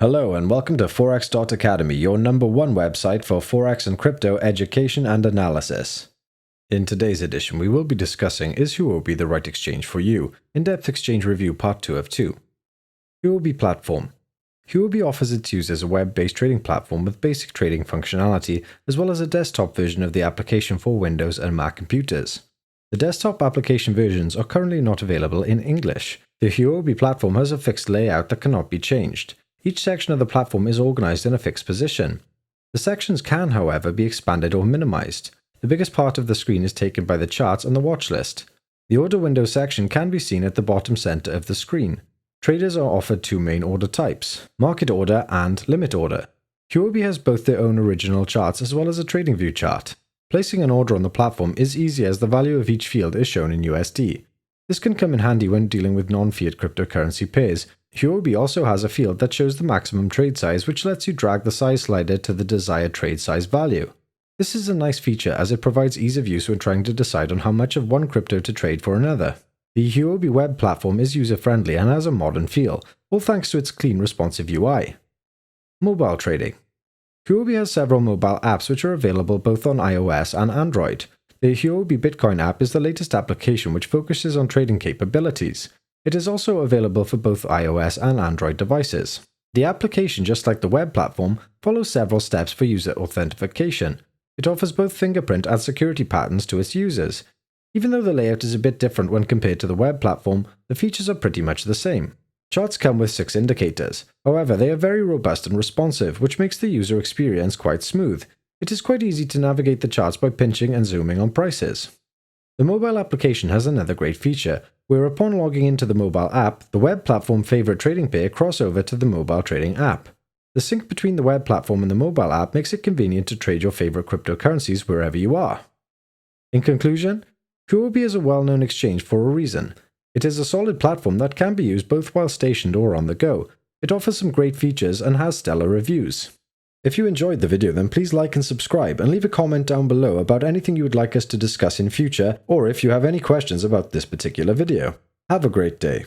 Hello and welcome to Forex.Academy, your #1 website for Forex and crypto education and analysis. In today's edition, we will be discussing Is Huobi the right exchange for you? In-depth exchange review part 2 of 2. Huobi platform. Huobi offers its users a web-based trading platform with basic trading functionality, as well as a desktop version of the application for Windows and Mac computers. The desktop application versions are currently not available in English. The Huobi platform has a fixed layout that cannot be changed. Each section of the platform is organized in a fixed position. The sections can, however, be expanded or minimized. The biggest part of the screen is taken by the charts and the watch list. The order window section can be seen at the bottom center of the screen. Traders are offered two main order types, market order and limit order. Huobi has both their own original charts as well as a trading view chart. Placing an order on the platform is easy as the value of each field is shown in USD. This can come in handy when dealing with non-fiat cryptocurrency pairs. Huobi also has a field that shows the maximum trade size, which lets you drag the size slider to the desired trade size value. This is a nice feature as it provides ease of use when trying to decide on how much of one crypto to trade for another. The Huobi web platform is user-friendly and has a modern feel, all thanks to its clean, responsive UI. Mobile trading. Huobi has several mobile apps which are available both on iOS and Android. The Huobi Bitcoin app is the latest application which focuses on trading capabilities. It is also available for both iOS and Android devices. The application, just like the web platform, follows several steps for user authentication. It offers both fingerprint and security patterns to its users. Even though the layout is a bit different when compared to the web platform, the features are pretty much the same. Charts come with 6 indicators. However, they are very robust and responsive, which makes the user experience quite smooth. It is quite easy to navigate the charts by pinching and zooming on prices. The mobile application has another great feature, where upon logging into the mobile app, the web platform favorite trading pair cross over to the mobile trading app. The sync between the web platform and the mobile app makes it convenient to trade your favorite cryptocurrencies wherever you are. In conclusion, Huobi is a well-known exchange for a reason. It is a solid platform that can be used both while stationed or on the go. It offers some great features and has stellar reviews. If you enjoyed the video, then please like and subscribe and leave a comment down below about anything you would like us to discuss in future, or if you have any questions about this particular video. Have a great day.